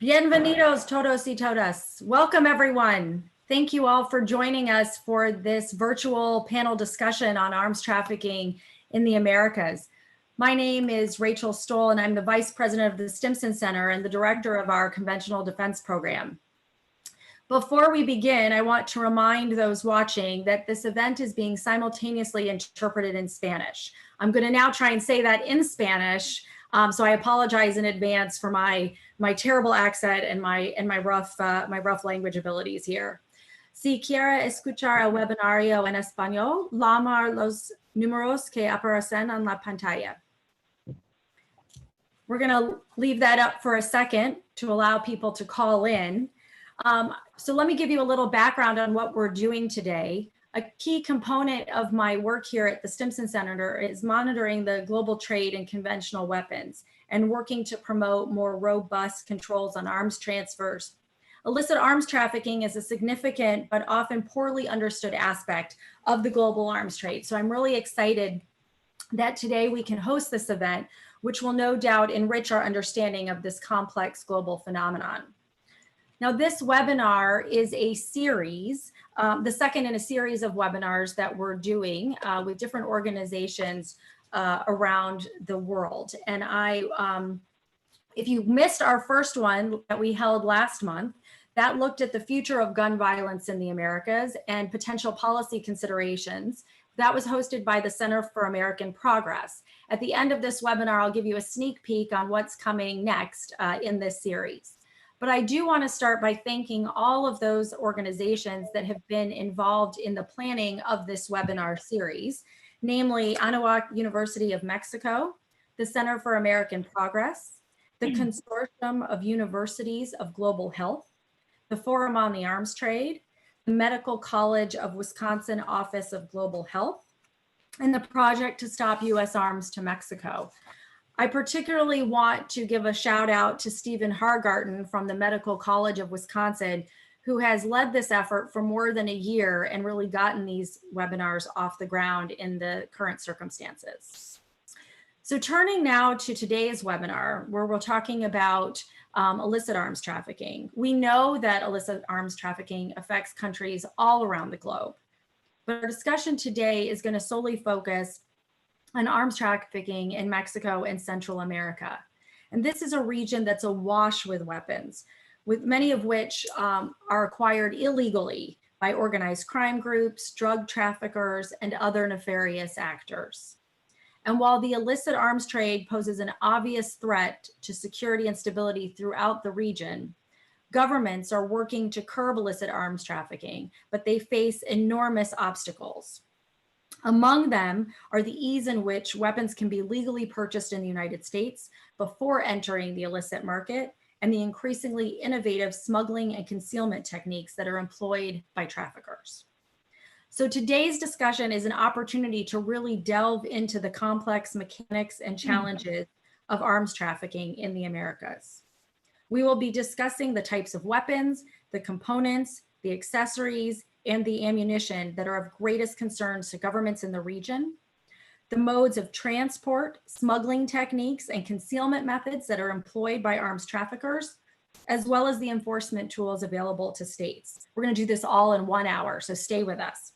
Bienvenidos todos y todas. Welcome everyone. Thank you all for joining us for this virtual panel discussion on arms trafficking in the Americas. My name is Rachel Stoll and I'm the Vice President of the Stimson Center and the Director of our Conventional Defense Program. Before we begin, I want to remind those watching that this event is being simultaneously interpreted in Spanish. I'm going to now try and say that in Spanish, so I apologize in advance for my terrible accent and my rough language abilities here. Si quiere escuchar el webinario en español, llama los números que aparecen en la pantalla. We're going to leave that up for a second to allow people to call in. So let me give you a little background on what we're doing today. A key component of my work here at the Stimson Center is monitoring the global trade in conventional weapons and working to promote more robust controls on arms transfers. Illicit arms trafficking is a significant but often poorly understood aspect of the global arms trade. So I'm really excited that today we can host this event, which will no doubt enrich our understanding of this complex global phenomenon. Now, this webinar is a series, the second in a series of webinars that we're doing with different organizations around the world. And if you missed our first one that we held last month, that looked at the future of gun violence in the Americas and potential policy considerations. That was hosted by the Center for American Progress. At the end of this webinar, I'll give you a sneak peek on what's coming next in this series. But I do want to start by thanking all of those organizations that have been involved in the planning of this webinar series, namely Anáhuac University of Mexico, the Center for American Progress, the Consortium of Universities of Global Health, the Forum on the Arms Trade, the Medical College of Wisconsin Office of Global Health, and the Project to Stop U.S. Arms to Mexico. I particularly want to give a shout out to Stephen Hargarten from the Medical College of Wisconsin, who has led this effort for more than a year and really gotten these webinars off the ground in the current circumstances. So turning now to today's webinar, where we're talking about illicit arms trafficking. We know that illicit arms trafficking affects countries all around the globe, but our discussion today is going to solely focus on arms trafficking in Mexico and Central America. And this is a region that's awash with weapons, with many of which are acquired illegally by organized crime groups, drug traffickers, and other nefarious actors. And while the illicit arms trade poses an obvious threat to security and stability throughout the region, governments are working to curb illicit arms trafficking, but they face enormous obstacles. Among them are the ease in which weapons can be legally purchased in the United States before entering the illicit market, and the increasingly innovative smuggling and concealment techniques that are employed by traffickers. So today's discussion is an opportunity to really delve into the complex mechanics and challenges of arms trafficking in the Americas. We will be discussing the types of weapons, the components, the accessories, and the ammunition that are of greatest concerns to governments in the region, the modes of transport, smuggling techniques, and concealment methods that are employed by arms traffickers, as well as the enforcement tools available to states. We're going to do this all in 1 hour, so stay with us.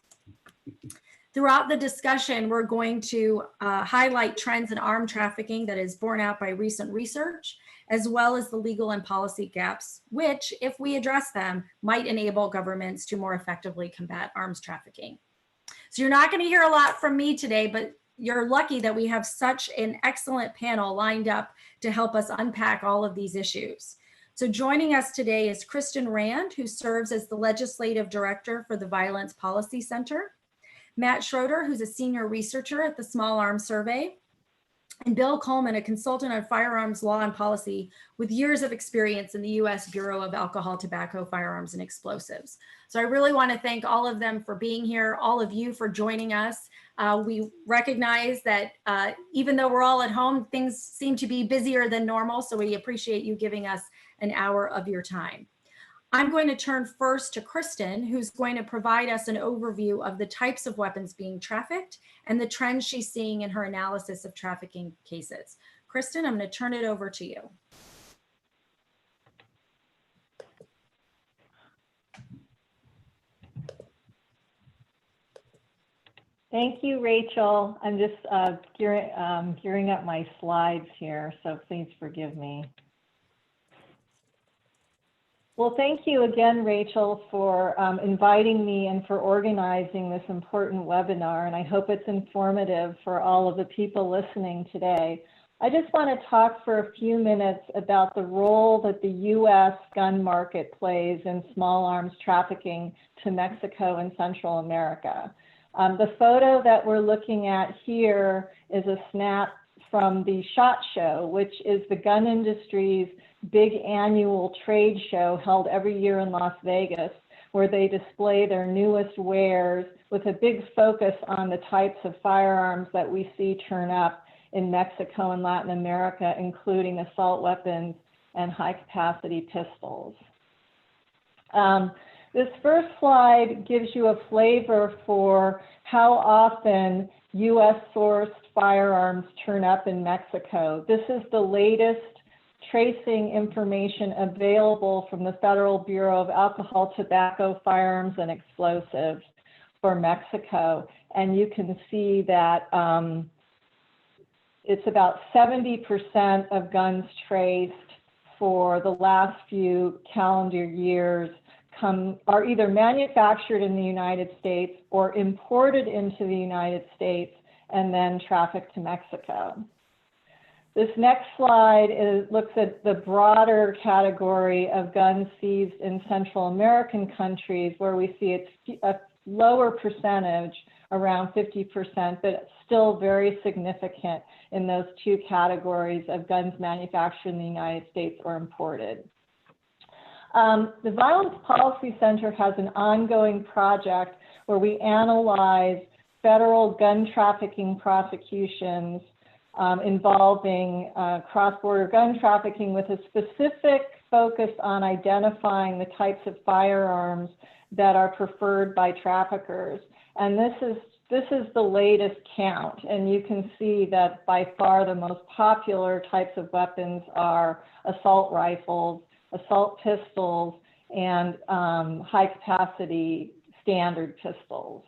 Throughout the discussion, we're going to highlight trends in arms trafficking that is borne out by recent research, as well as the legal and policy gaps, which, if we address them, might enable governments to more effectively combat arms trafficking. So you're not going to hear a lot from me today, but you're lucky that we have such an excellent panel lined up to help us unpack all of these issues. So joining us today is Kristen Rand, who serves as the Legislative Director for the Violence Policy Center, Matt Schroeder, who's a senior researcher at the Small Arms Survey, and Bill Coleman, a consultant on firearms law and policy with years of experience in the U.S. Bureau of Alcohol, Tobacco, Firearms, and Explosives. So I really want to thank all of them for being here, all of you for joining us. We recognize that even though we're all at home, things seem to be busier than normal, so we appreciate you giving us an hour of your time. I'm going to turn first to Kristen, who's going to provide us an overview of the types of weapons being trafficked and the trends she's seeing in her analysis of trafficking cases. Kristen, I'm going to turn it over to you. Thank you, Rachel. I'm just gearing up my slides here, so please forgive me. Well, thank you again, Rachel, for inviting me and for organizing this important webinar, and I hope it's informative for all of the people listening today. I just want to talk for a few minutes about the role that the U.S. gun market plays in small arms trafficking to Mexico and Central America. The photo that we're looking at here is a snap from the SHOT Show, which is the gun industry's big annual trade show held every year in Las Vegas, where they display their newest wares with a big focus on the types of firearms that we see turn up in Mexico and Latin America, including assault weapons and high-capacity pistols. This first slide gives you a flavor for how often U.S.-sourced firearms turn up in Mexico. This is the latest tracing information available from the Federal Bureau of Alcohol, Tobacco, Firearms, and Explosives for Mexico. And you can see that it's about 70% of guns traced for the last few calendar years are either manufactured in the United States or imported into the United States and then trafficked to Mexico. This next slide looks at the broader category of guns seized in Central American countries, where we see it's a lower percentage, around 50%, but still very significant in those two categories of guns manufactured in the United States or imported. The Violence Policy Center has an ongoing project where we analyze federal gun trafficking prosecutions involving cross-border gun trafficking with a specific focus on identifying the types of firearms that are preferred by traffickers. And this is the latest count, and you can see that by far the most popular types of weapons are assault rifles, assault pistols, and high-capacity standard pistols.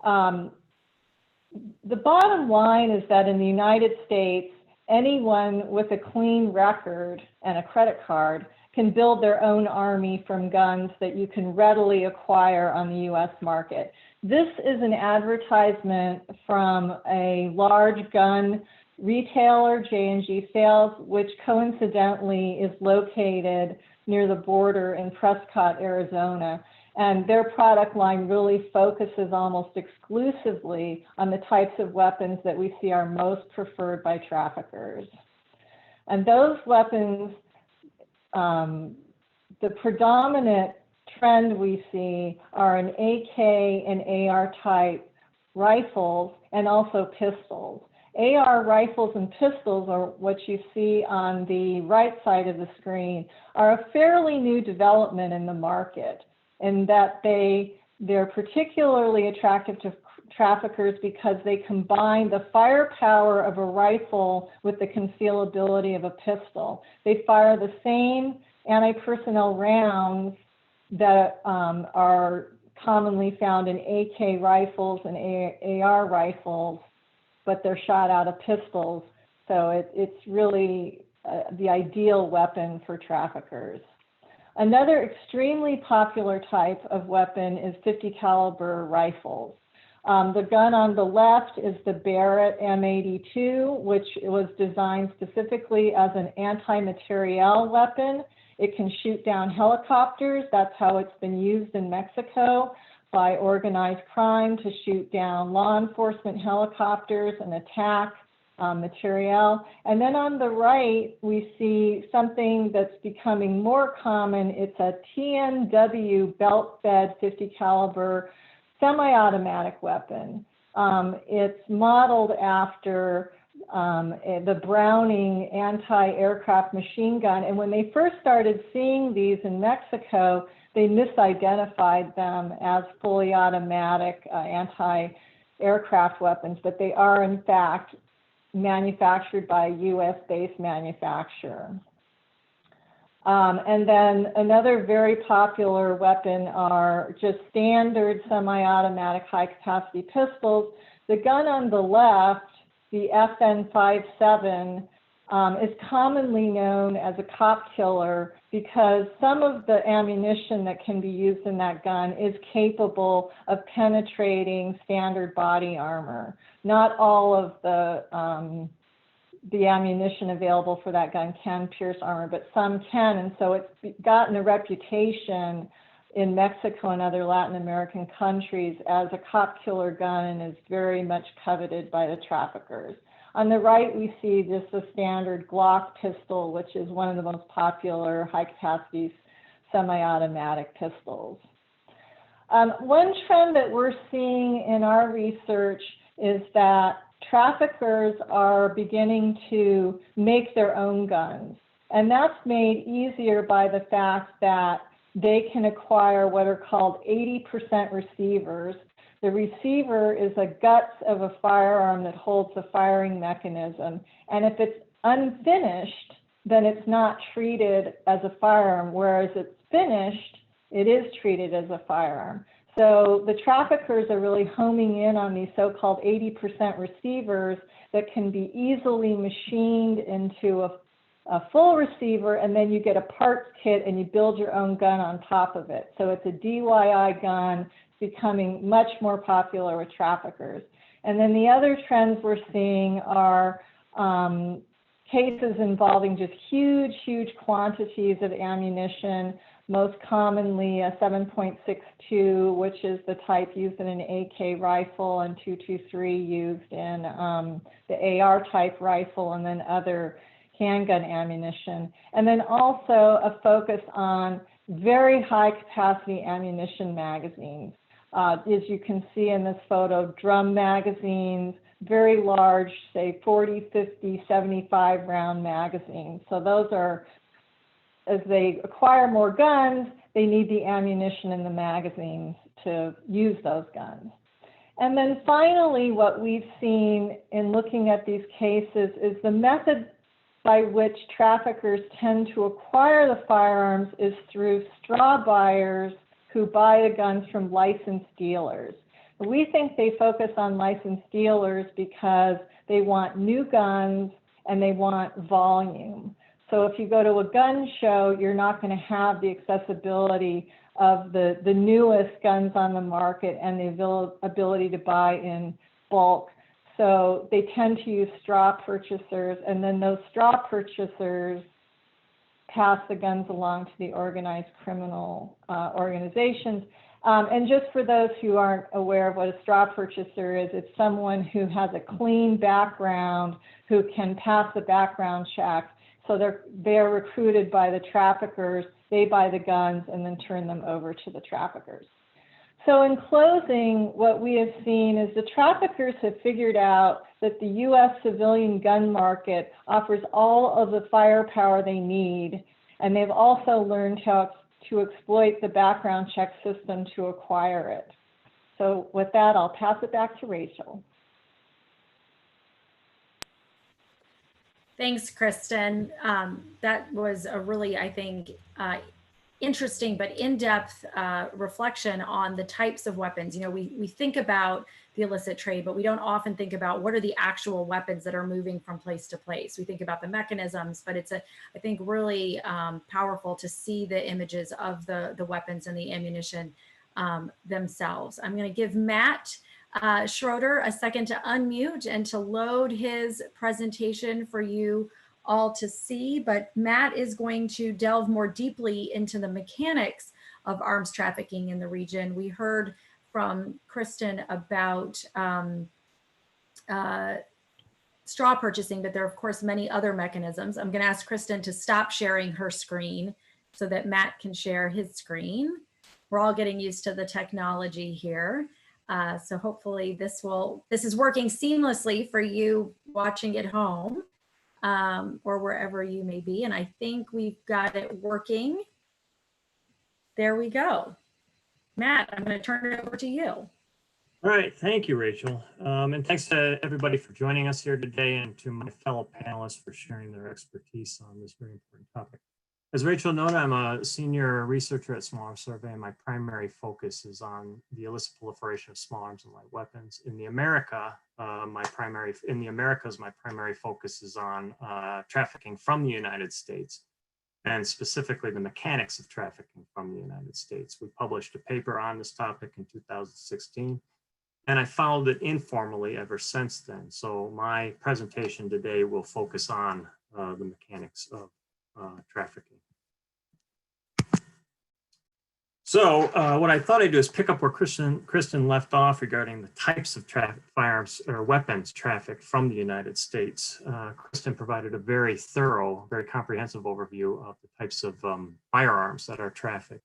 The bottom line is that in the United States, anyone with a clean record and a credit card can build their own army from guns that you can readily acquire on the U.S. market. This is an advertisement from a large gun retailer, J&G Sales, which coincidentally is located near the border in Prescott, Arizona. And their product line really focuses almost exclusively on the types of weapons that we see are most preferred by traffickers. And those weapons, the predominant trend we see are an AK and AR type rifles and also pistols. AR rifles and pistols, or what you see on the right side of the screen, are a fairly new development in the market, in that they're particularly attractive to traffickers because they combine the firepower of a rifle with the concealability of a pistol. They fire the same anti-personnel rounds that are commonly found in AK rifles and AR rifles, but they're shot out of pistols. So it's really the ideal weapon for traffickers. Another extremely popular type of weapon is 50 caliber rifles. The gun on the left is the Barrett M82, which was designed specifically as an anti-materiel weapon. It can shoot down helicopters. That's how it's been used in Mexico by organized crime to shoot down law enforcement helicopters and attack materiel. And then on the right, we see something that's becoming more common. It's a TNW belt-fed 50 caliber semi-automatic weapon. It's modeled after the Browning anti-aircraft machine gun. And when they first started seeing these in Mexico, they misidentified them as fully automatic anti-aircraft weapons, but they are in fact manufactured by a US-based manufacturer. And then another very popular weapon are just standard semi-automatic high-capacity pistols. The gun on the left, the FN57, is commonly known as a cop killer because some of the ammunition that can be used in that gun is capable of penetrating standard body armor. Not all of the ammunition available for that gun can pierce armor, but some can, and so it's gotten a reputation in Mexico and other Latin American countries as a cop killer gun and is very much coveted by the traffickers. On the right, we see just a standard Glock pistol, which is one of the most popular high-capacity semi-automatic pistols. One trend that we're seeing in our research is that traffickers are beginning to make their own guns. And that's made easier by the fact that they can acquire what are called 80% receivers. The receiver is a guts of a firearm that holds the firing mechanism. And if it's unfinished, then it's not treated as a firearm, whereas it's finished, it is treated as a firearm. So the traffickers are really homing in on these so-called 80% receivers that can be easily machined into a full receiver, and then you get a parts kit and you build your own gun on top of it. So it's a DIY gun becoming much more popular with traffickers. And then the other trends we're seeing are cases involving just huge, huge quantities of ammunition, most commonly a 7.62, which is the type used in an AK rifle, and 223 used in the AR type rifle, and then other handgun ammunition. And then also a focus on very high capacity ammunition magazines. As you can see in this photo, drum magazines, very large, say 40, 50, 75 round magazines. So those are, as they acquire more guns, they need the ammunition in the magazines to use those guns. And then finally, what we've seen in looking at these cases is the method by which traffickers tend to acquire the firearms is through straw buyers who buy the guns from licensed dealers. We think they focus on licensed dealers because they want new guns and they want volume. So if you go to a gun show, you're not going to have the accessibility of the newest guns on the market and the ability to buy in bulk. So they tend to use straw purchasers, and then those straw purchasers pass the guns along to the organized criminal organizations. And just for those who aren't aware of what a straw purchaser is, it's someone who has a clean background, who can pass the background check. So they're recruited by the traffickers, they buy the guns and then turn them over to the traffickers. So in closing, what we have seen is the traffickers have figured out that the US civilian gun market offers all of the firepower they need, and they've also learned how to exploit the background check system to acquire it. So with that, I'll pass it back to Rachel. Thanks, Kristen. That was a really, I think, interesting but in-depth reflection on the types of weapons. You know, we think about the illicit trade, but we don't often think about what are the actual weapons that are moving from place to place. We think about the mechanisms, but it's, I think, really powerful to see the images of the weapons and the ammunition themselves. I'm going to give Matt Schroeder a second to unmute and to load his presentation for you all to see, but Matt is going to delve more deeply into the mechanics of arms trafficking in the region. We heard from Kristen about straw purchasing, but there are of course many other mechanisms. I'm going to ask Kristen to stop sharing her screen so that Matt can share his screen. We're all getting used to the technology here. So hopefully this is working seamlessly for you watching at home. Or wherever you may be. And I think we've got it working. There we go. Matt, I'm going to turn it over to you. All right. Thank you, Rachel. And thanks to everybody for joining us here today, and to my fellow panelists for sharing their expertise on this very important topic. As Rachel noted, I'm a senior researcher at Small Arms Survey, and my primary focus is on the illicit proliferation of small arms and light weapons. In the Americas, my primary focus is on trafficking from the United States, and specifically the mechanics of trafficking from the United States. We published a paper on this topic in 2016, and I followed it informally ever since then. So my presentation today will focus on the mechanics of trafficking. So what I thought I'd do is pick up where Kristen left off regarding the types of firearms or weapons trafficked from the United States. Kristen provided a very thorough, very comprehensive overview of the types of firearms that are trafficked.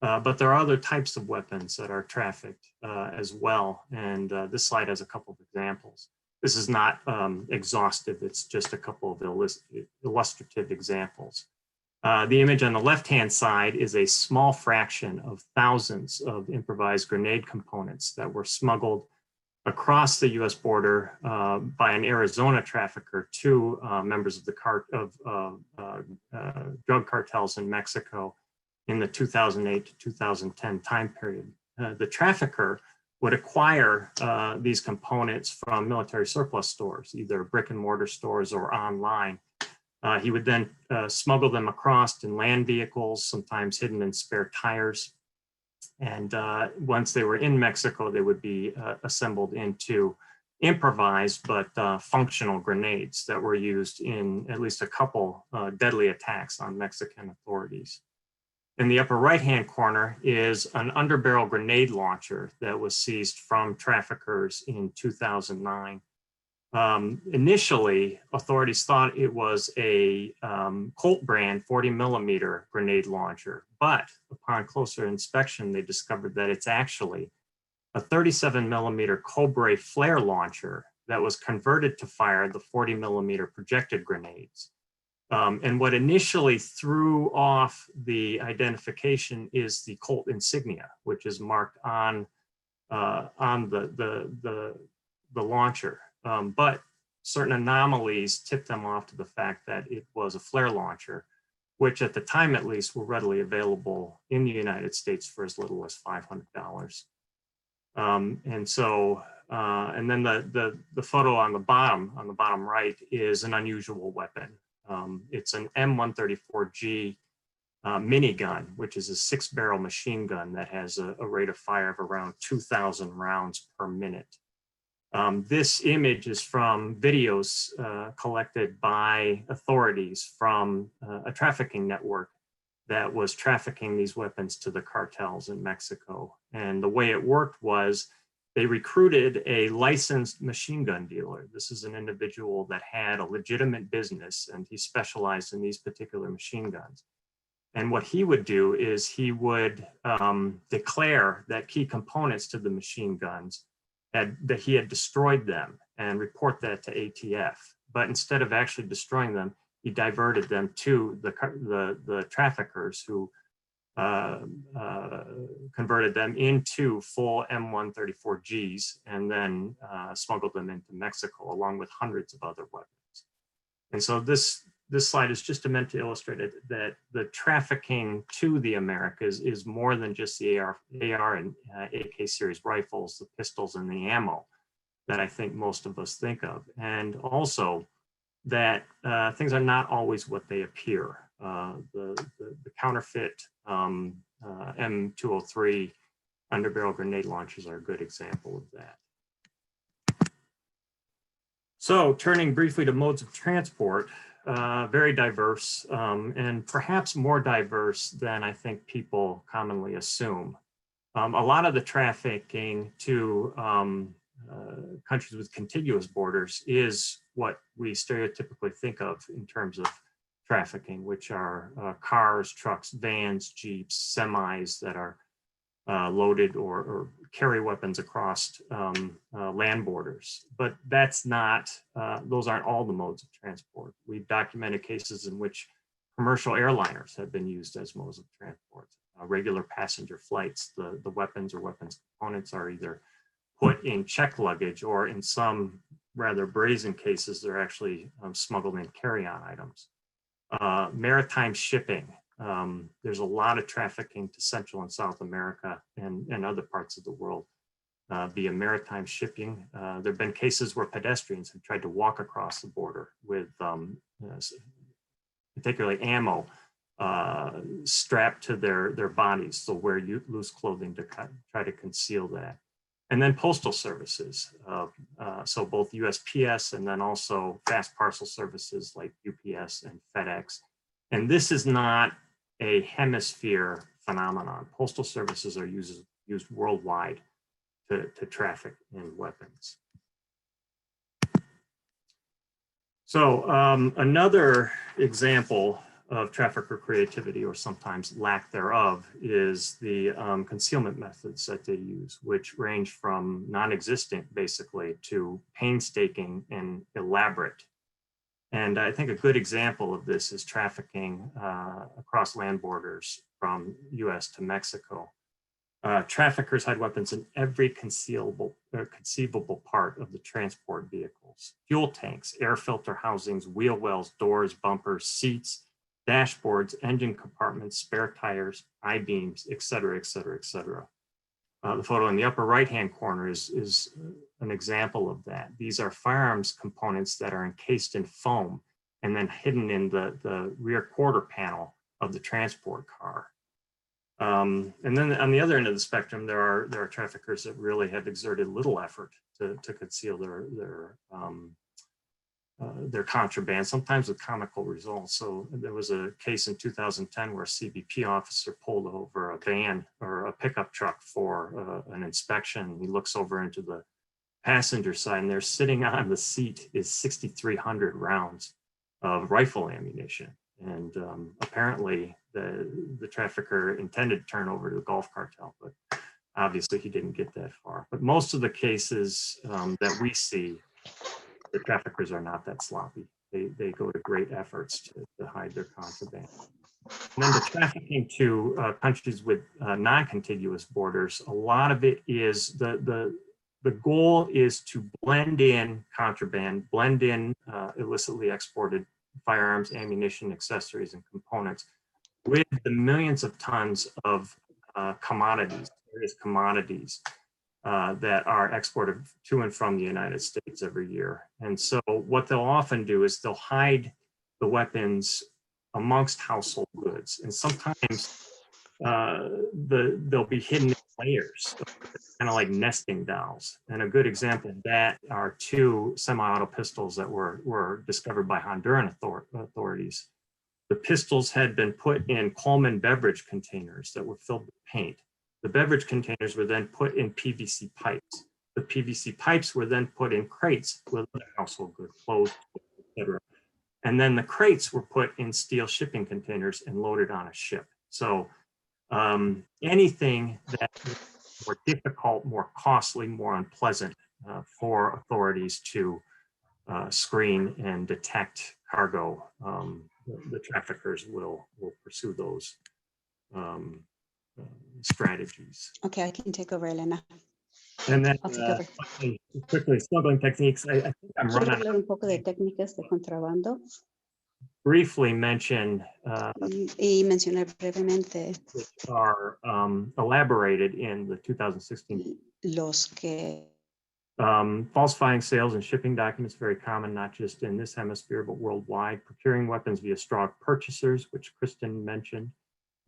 But there are other types of weapons that are trafficked as well. And this slide has a couple of examples. This is not exhaustive, it's just a couple of illustrative examples. The image on the left-hand side is a small fraction of thousands of improvised grenade components that were smuggled across the US border by an Arizona trafficker to members of the drug cartels in Mexico in the 2008 to 2010 time period. The trafficker would acquire these components from military surplus stores, either brick and mortar stores or online. He would then smuggle them across in land vehicles, sometimes hidden in spare tires. And once they were in Mexico, they would be assembled into improvised but functional grenades that were used in at least a couple deadly attacks on Mexican authorities. In the upper right-hand corner is an underbarrel grenade launcher that was seized from traffickers in 2009. Initially, authorities thought it was a Colt brand 40mm grenade launcher, but upon closer inspection, they discovered that it's actually a 37mm Cobra flare launcher that was converted to fire the 40mm projected grenades. And what initially threw off the identification is the Colt insignia, which is marked on the launcher. But certain anomalies tipped them off to the fact that it was a flare launcher, which at the time at least were readily available in the United States for as little as $500. And then the photo on the bottom right is an unusual weapon. It's an M134G minigun, which is a 6-barrel machine gun that has a rate of fire of around 2,000 rounds per minute. This image is from videos collected by authorities from a trafficking network that was trafficking these weapons to the cartels in Mexico. And the way it worked was they recruited a licensed machine gun dealer. This is an individual that had a legitimate business and he specialized in these particular machine guns. And what he would do is he would declare that key components to the machine guns that he had destroyed them and report that to ATF. But instead of actually destroying them, he diverted them to the traffickers who converted them into full M134Gs and then smuggled them into Mexico along with hundreds of other weapons. And so this slide is just meant to illustrate that the trafficking to the Americas is more than just the AR and AK series rifles, the pistols and the ammo that I think most of us think of. And also that things are not always what they appear. The counterfeit M203 underbarrel grenade launchers are a good example of that. So turning briefly to modes of transport, very diverse and perhaps more diverse than I think people commonly assume. A lot of the trafficking to countries with contiguous borders is what we stereotypically think of in terms of trafficking, which are cars, trucks, vans, jeeps, semis that are loaded or carry weapons across land borders. But that's not, those aren't all the modes of transport. We've documented cases in which commercial airliners have been used as modes of transport. Regular passenger flights, the weapons or weapons components are either put in checked luggage or in some rather brazen cases, they're actually smuggled in carry-on items. Maritime shipping There's a lot of trafficking to Central and South America and other parts of the world via maritime shipping. There have been cases where pedestrians have tried to walk across the border with particularly ammo strapped to their bodies, so wear loose clothing to try to conceal that. And then postal services, so both USPS and then also fast parcel services like UPS and FedEx. And this is not a hemisphere phenomenon. Postal services are used worldwide to traffic in weapons. So another example of trafficker creativity, or sometimes lack thereof, is the concealment methods that they use, which range from non-existent basically to painstaking and elaborate. And I think a good example of this is trafficking across land borders from US to Mexico. Traffickers hide weapons in every conceivable part of the transport vehicles: fuel tanks, air filter housings, wheel wells, doors, bumpers, seats, dashboards, engine compartments, spare tires, I-beams, et cetera, et cetera, et cetera. The photo in the upper right-hand corner is an example of that. These are firearms components that are encased in foam and then hidden in the rear quarter panel of the transport car. And then on the other end of the spectrum, there are traffickers that really have exerted little effort to conceal their contraband, sometimes with comical results. So there was a case in 2010 where a CBP officer pulled over a van or a pickup truck for an inspection. He looks over into the passenger side, and there sitting on the seat is 6,300 rounds of rifle ammunition. And apparently the trafficker intended to turn over to the Gulf cartel, but obviously he didn't get that far. But most of the cases that we see, the traffickers are not that sloppy. They go to great efforts to hide their contraband. And then the trafficking to countries with non-contiguous borders, a lot of it is the goal is to blend in contraband, blend in illicitly exported firearms, ammunition, accessories, and components with the millions of tons of various commodities that are exported to and from the United States every year. And so what they'll often do is they'll hide the weapons amongst household goods. And sometimes they'll be hidden in layers, kind of like nesting dolls. And a good example of that are two semi-auto pistols that were discovered by Honduran authorities. The pistols had been put in Coleman beverage containers that were filled with paint. The beverage containers were then put in PVC pipes. The PVC pipes were then put in crates with other household goods, clothes, etc. And then the crates were put in steel shipping containers and loaded on a ship. So anything that is more difficult, more costly, more unpleasant for authorities to screen and detect cargo, the traffickers will pursue those strategies. Okay, I can take over, Elena. And then I'll take over. quickly, smuggling techniques. I think I'm Quiero running. hablar un poco de técnicas de contrabando Briefly mention y mencionar brevemente which are elaborated in the 2016. los que Falsifying sales and shipping documents, very common, not just in this hemisphere, but worldwide. Procuring weapons via straw purchasers, which Kristen mentioned.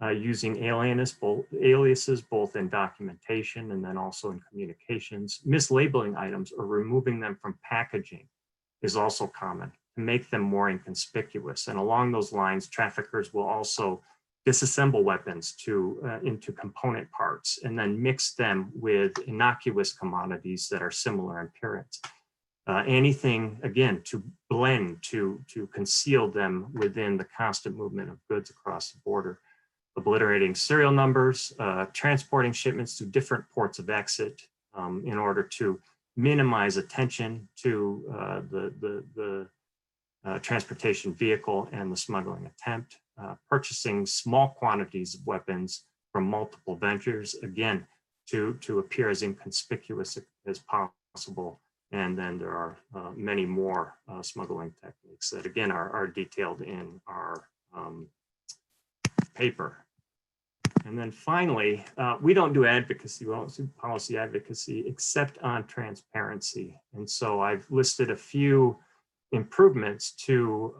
Using aliases both in documentation and then also in communications. Mislabeling items or removing them from packaging is also common to make them more inconspicuous. And along those lines, traffickers will also disassemble weapons into component parts and then mix them with innocuous commodities that are similar in appearance. Anything, again, to blend, to conceal them within the constant movement of goods across the border. Obliterating serial numbers, transporting shipments to different ports of exit in order to minimize attention to the transportation vehicle and the smuggling attempt. Purchasing small quantities of weapons from multiple vendors, again, to appear as inconspicuous as possible. And then there are many more smuggling techniques that, again, are detailed in our paper. And then finally, we don't do advocacy, we don't do policy advocacy except on transparency. And so I've listed a few improvements to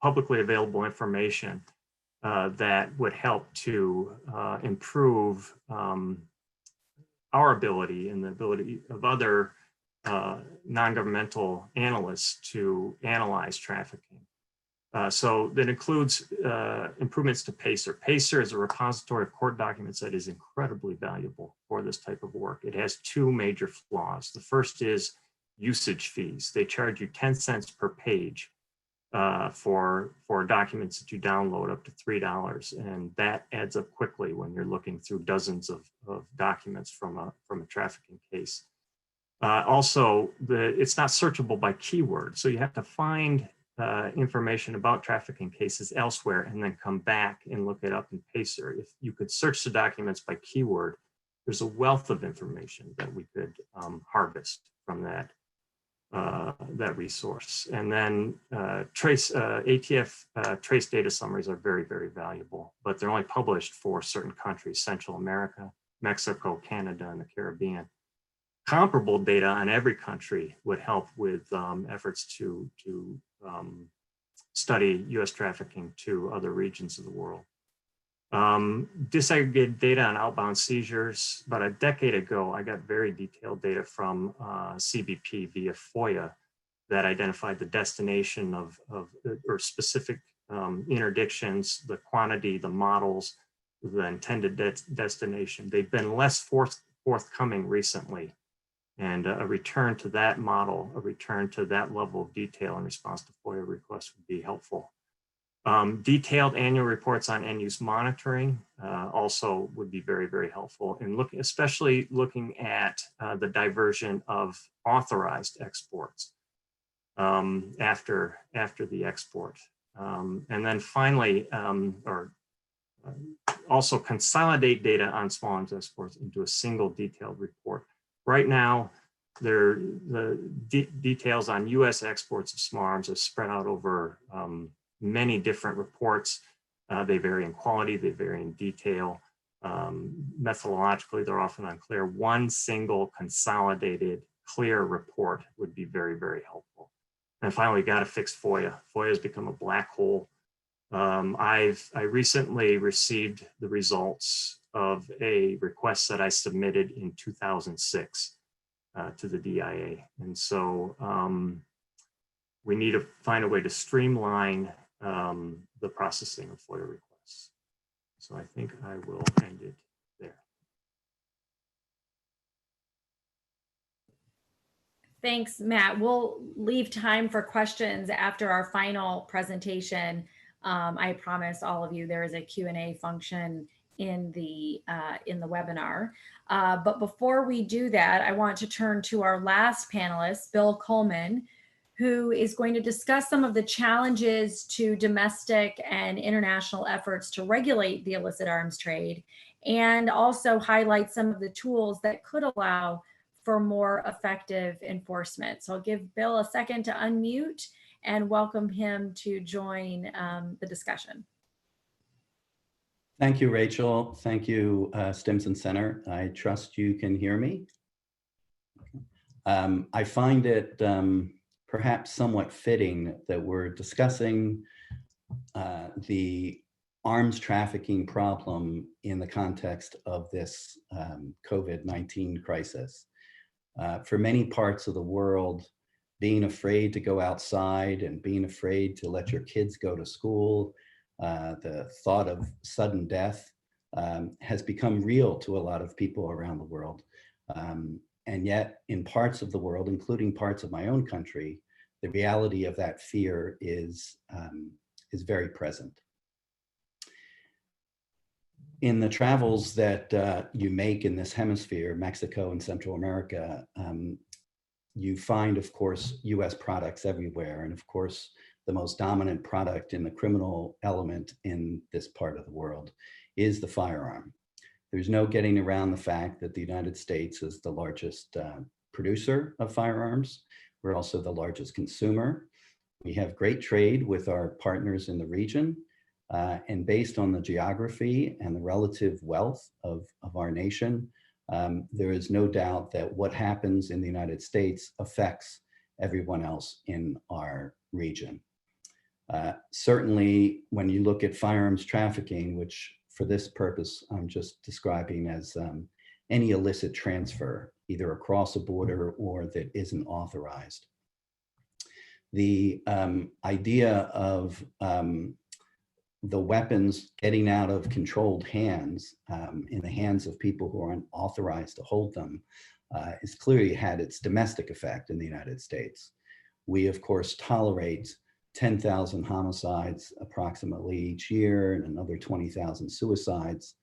publicly available information that would help to improve our ability and the ability of other non-governmental analysts to analyze trafficking. So that includes improvements to PACER. PACER is a repository of court documents that is incredibly valuable for this type of work. It has two major flaws. The first is usage fees. They charge you 10 cents per page for documents that you download, up to $3. And that adds up quickly when you're looking through dozens of documents from a trafficking case. Also, it's not searchable by keyword. So you have to find information about trafficking cases elsewhere and then come back and look it up in PACER. If you could search the documents by keyword, there's a wealth of information that we could harvest from that resource. And then ATF trace data summaries are very, very valuable, but they're only published for certain countries: Central America, Mexico, Canada, and the Caribbean. Comparable data on every country would help with efforts to study US trafficking to other regions of the world. Disaggregated data on outbound seizures. About a decade ago, I got very detailed data from CBP via FOIA that identified the destination or specific interdictions, the quantity, the models, the intended destination. They've been less forthcoming recently. And a return to that model, a return to that level of detail in response to FOIA requests would be helpful. Detailed annual reports on end-use monitoring also would be very, very helpful in especially looking at the diversion of authorized exports after the export. And then finally, also consolidate data on small arms exports into a single detailed report. Right now, the details on US exports of small arms are spread out over many different reports. They vary in quality, they vary in detail. Methodologically, they're often unclear. One single consolidated, clear report would be very, very helpful. And finally, we got to fix FOIA. FOIA has become a black hole. I recently received the results of a request that I submitted in 2006 to the DIA. And so we need to find a way to streamline the processing of FOIA requests. So I think I will end it there. Thanks, Matt. We'll leave time for questions after our final presentation. I promise all of you there is a Q&A function in the webinar. But before we do that, I want to turn to our last panelist, Bill Coleman, who is going to discuss some of the challenges to domestic and international efforts to regulate the illicit arms trade, and also highlight some of the tools that could allow for more effective enforcement. So I'll give Bill a second to unmute and welcome him to join the discussion. Thank you, Rachel. Thank you, Stimson Center. I trust you can hear me. I find it perhaps somewhat fitting that we're discussing the arms trafficking problem in the context of this COVID-19 crisis. For many parts of the world, being afraid to go outside and being afraid to let your kids go to school, the thought of sudden death has become real to a lot of people around the world. And yet in parts of the world, including parts of my own country, the reality of that fear is very present. In the travels that you make in this hemisphere, Mexico and Central America, you find, of course, US products everywhere. And of course, the most dominant product in the criminal element in this part of the world is the firearm. There's no getting around the fact that the United States is the largest producer of firearms. We're also the largest consumer. We have great trade with our partners in the region. And based on the geography and the relative wealth of our nation, there is no doubt that what happens in the United States affects everyone else in our region. Certainly, when you look at firearms trafficking, which for this purpose, I'm just describing as any illicit transfer, either across a border or that isn't authorized. The idea of the weapons getting out of controlled hands in the hands of people who aren't authorized to hold them has clearly had its domestic effect in the United States. We, of course, tolerate 10,000 homicides approximately each year and another 20,000 suicides.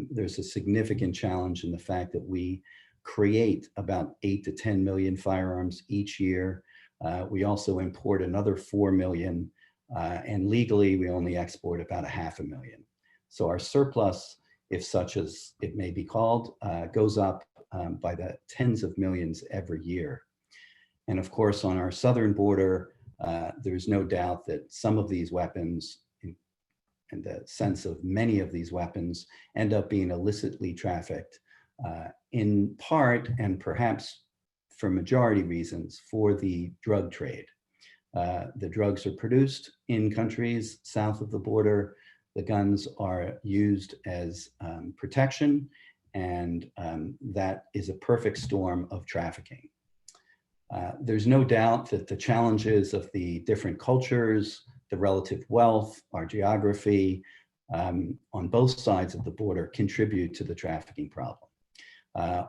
There's a significant challenge in the fact that we create about 8 to 10 million firearms each year. We also import another 4 million, and legally we only export about 500,000. So our surplus, if such as it may be called, goes up by the tens of millions every year. And of course, on our southern border, there's no doubt that some of these weapons, in the sense of many of these weapons, end up being illicitly trafficked, in part and perhaps for majority reasons for the drug trade. The drugs are produced in countries south of the border. The guns are used as protection, and that is a perfect storm of trafficking. There's no doubt that the challenges of the different cultures, the relative wealth, our geography, on both sides of the border contribute to the trafficking problem.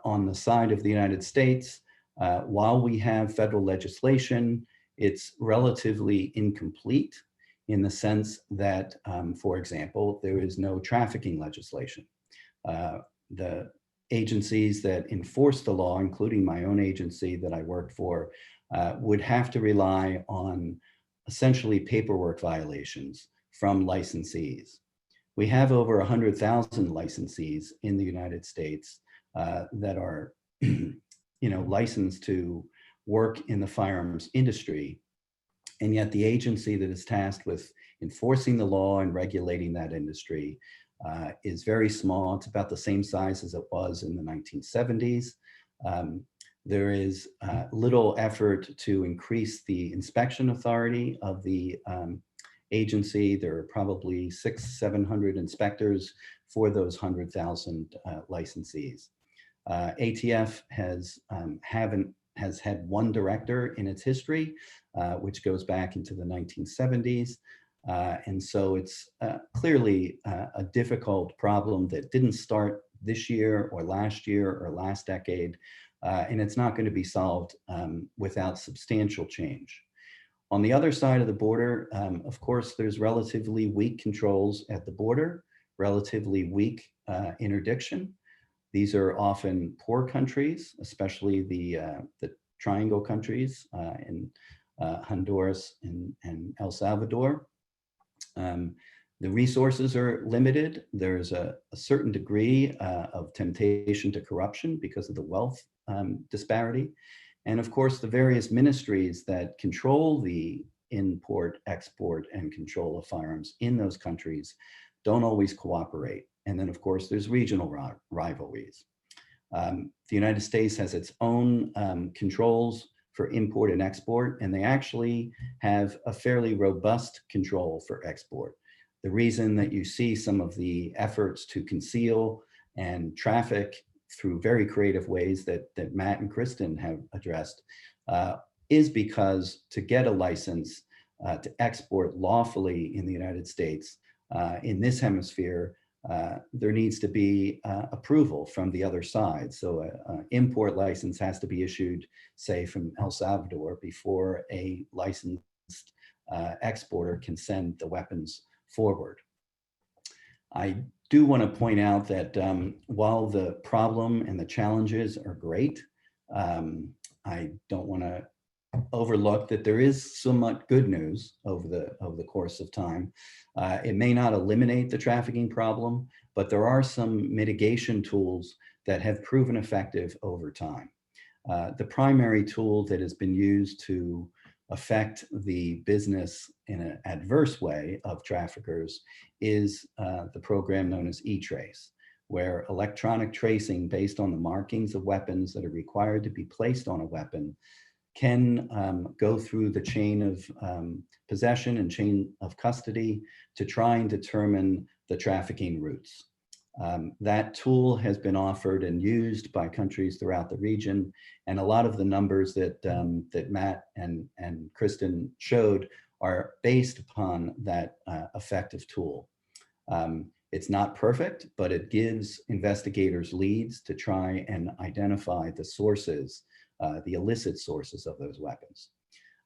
On the side of the United States, while we have federal legislation, it's relatively incomplete in the sense that, for example, there is no trafficking legislation. The agencies that enforce the law, including my own agency that I worked for, would have to rely on essentially paperwork violations from licensees. We have over 100,000 licensees in the United States that are licensed to work in the firearms industry. And yet the agency that is tasked with enforcing the law and regulating that industry is very small. It's about the same size as it was in the 1970s. There is little effort to increase the inspection authority of the agency. There are probably 600-700 inspectors for those 100,000 licensees. ATF has had one director in its history, which goes back into the 1970s. And so it's clearly a difficult problem that didn't start this year or last decade, and it's not going to be solved without substantial change. On the other side of the border, of course, there's relatively weak controls at the border, relatively weak interdiction. These are often poor countries, especially the triangle countries in Honduras and El Salvador. The resources are limited. There's a certain degree of temptation to corruption because of the wealth disparity. And of course, the various ministries that control the import, export, and control of firearms in those countries don't always cooperate. And then, of course, there's regional rivalries. The United States has its own controls for import and export, and they actually have a fairly robust control for export. The reason that you see some of the efforts to conceal and traffic through very creative ways that Matt and Kristen have addressed is because to get a license to export lawfully in the United States, in this hemisphere, there needs to be approval from the other side. So an import license has to be issued, say, from El Salvador before a licensed exporter can send the weapons forward. I do want to point out that while the problem and the challenges are great, I don't want to overlook that there is somewhat good news over the course of time. It may not eliminate the trafficking problem, but there are some mitigation tools that have proven effective over time. The primary tool that has been used to affect the business in an adverse way of traffickers is the program known as E-Trace, where electronic tracing based on the markings of weapons that are required to be placed on a weapon can go through the chain of possession and chain of custody to try and determine the trafficking routes. That tool has been offered and used by countries throughout the region, and a lot of the numbers that that Matt and Kristen showed are based upon that effective tool. It's not perfect, but it gives investigators leads to try and identify the sources, the illicit sources of those weapons.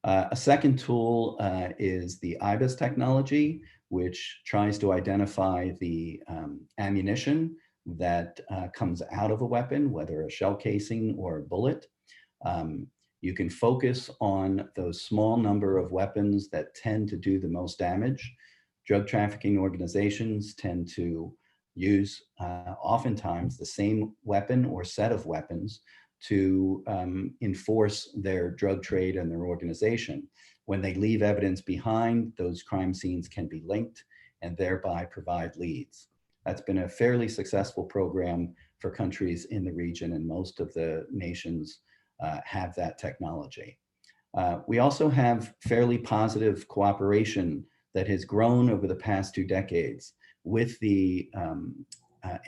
A second tool is the IBIS technology, which tries to identify the ammunition that comes out of a weapon, whether a shell casing or a bullet. You can focus on those small number of weapons that tend to do the most damage. Drug trafficking organizations tend to use oftentimes the same weapon or set of weapons to enforce their drug trade and their organization. When they leave evidence behind, those crime scenes can be linked and thereby provide leads. That's been a fairly successful program for countries in the region, and most of the nations have that technology. We also have fairly positive cooperation that has grown over the past 2 decades with the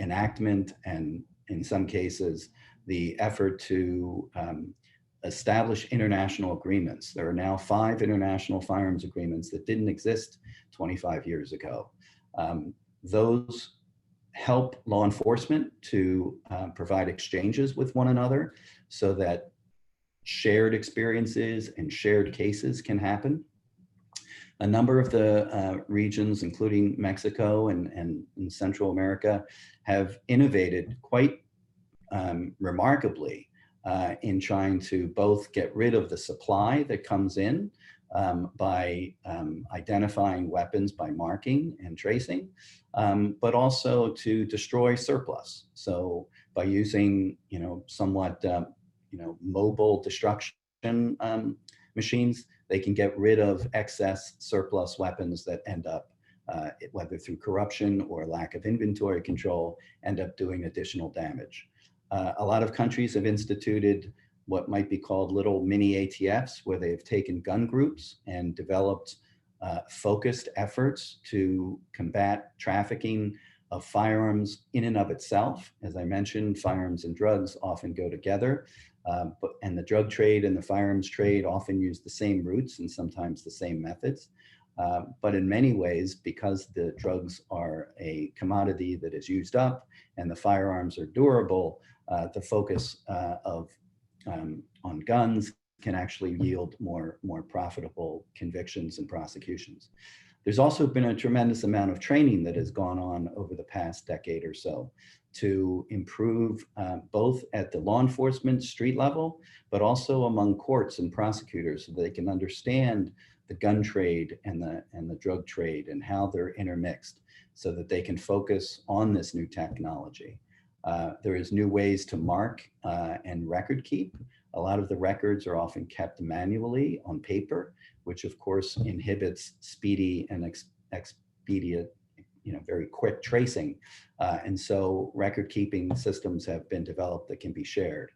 enactment and, in some cases, the effort to establish international agreements. There are now 5 international firearms agreements that didn't exist 25 years ago. Those help law enforcement to provide exchanges with one another so that shared experiences and shared cases can happen. A number of the regions, including Mexico and Central America, have innovated quite remarkably in trying to both get rid of the supply that comes in by identifying weapons by marking and tracing, but also to destroy surplus. So by using, somewhat, mobile destruction machines, they can get rid of excess surplus weapons that end up, whether through corruption or lack of inventory control, end up doing additional damage. A lot of countries have instituted what might be called little mini ATFs, where they've taken gun groups and developed focused efforts to combat trafficking of firearms in and of itself. As I mentioned, firearms and drugs often go together, and the drug trade and the firearms trade often use the same routes and sometimes the same methods. But in many ways, because the drugs are a commodity that is used up and the firearms are durable, the focus on guns can actually yield more profitable convictions and prosecutions. There's also been a tremendous amount of training that has gone on over the past decade or so to improve both at the law enforcement street level, but also among courts and prosecutors so they can understand the gun trade and the drug trade and how they're intermixed so that they can focus on this new technology. There is new ways to mark and record keep. A lot of the records are often kept manually on paper, which of course inhibits speedy and expedient, very quick tracing. And so record keeping systems have been developed that can be shared.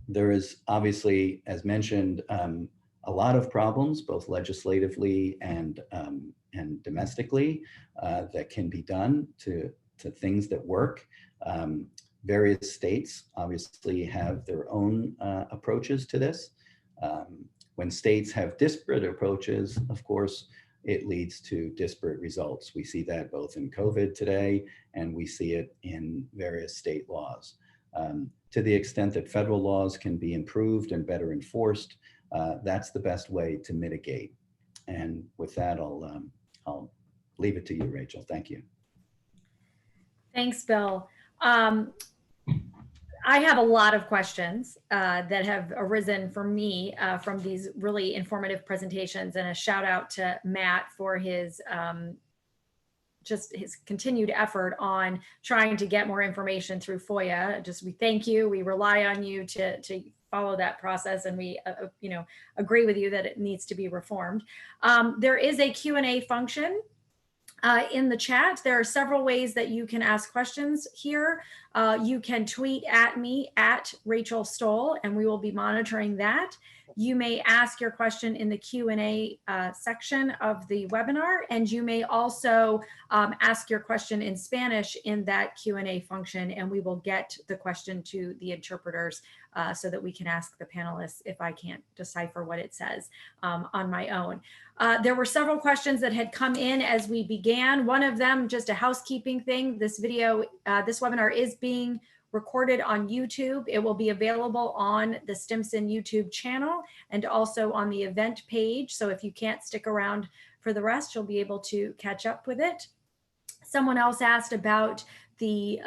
There is obviously, as mentioned, a lot of problems, both legislatively and domestically, that can be done to things that work. Various states obviously have their own approaches to this. When states have disparate approaches, of course, it leads to disparate results. We see that both in COVID today, and we see it in various state laws. To the extent that federal laws can be improved and better enforced, that's the best way to mitigate. And with that, I'll leave it to you, Rachel. Thank you. Thanks, Bill. I have a lot of questions that have arisen for me from these really informative presentations, and a shout out to Matt for his just his continued effort on trying to get more information through FOIA. We thank you. We rely on you to follow that process, and we agree with you that it needs to be reformed. There is a Q&A function in the chat. There are several ways that you can ask questions here. You can tweet at me at Rachel Stoll, and we will be monitoring that. You may ask your question in the Q&A section of the webinar, and you may also ask your question in Spanish in that Q&A function, and we will get the question to the interpreters so that we can ask the panelists if I can't decipher what it says on my own. There were several questions that had come in as we began. One of them, just a housekeeping thing. This video, this webinar is being recorded on YouTube. It will be available on the Stimson YouTube channel and also on the event page. So if you can't stick around for the rest, you'll be able to catch up with it. Someone else asked about the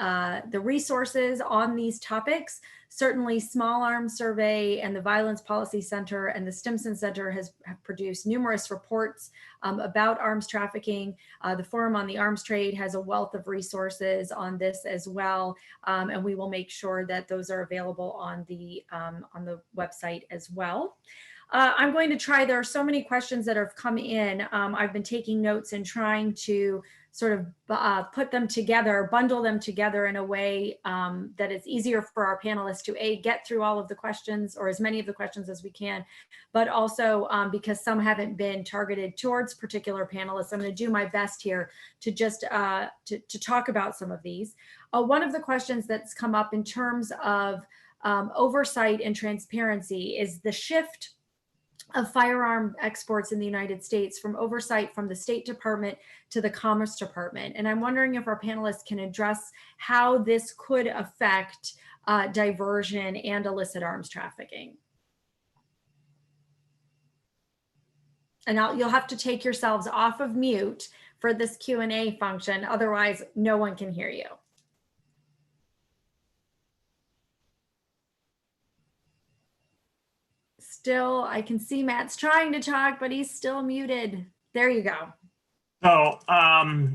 resources on these topics. Certainly Small Arms Survey and the Violence Policy Center and the Stimson Center have produced numerous reports about arms trafficking. The Forum on the Arms Trade has a wealth of resources on this as well, and we will make sure that those are available on the website as well. I'm going to try, there are so many questions that have come in. I've been taking notes and trying to sort of put them together, bundle them together in a way that is easier for our panelists to get through all of the questions, or as many of the questions as we can, but also because some haven't been targeted towards particular panelists, I'm going to do my best here to just to talk about some of these. One of the questions that's come up in terms of oversight and transparency is the shift of firearm exports in the United States from oversight from the State Department to the Commerce Department. And I'm wondering if our panelists can address how this could affect diversion and illicit arms trafficking. And you'll have to take yourselves off of mute for this Q&A function, otherwise no one can hear you. Still, I can see Matt's trying to talk, but he's still muted. There you go. So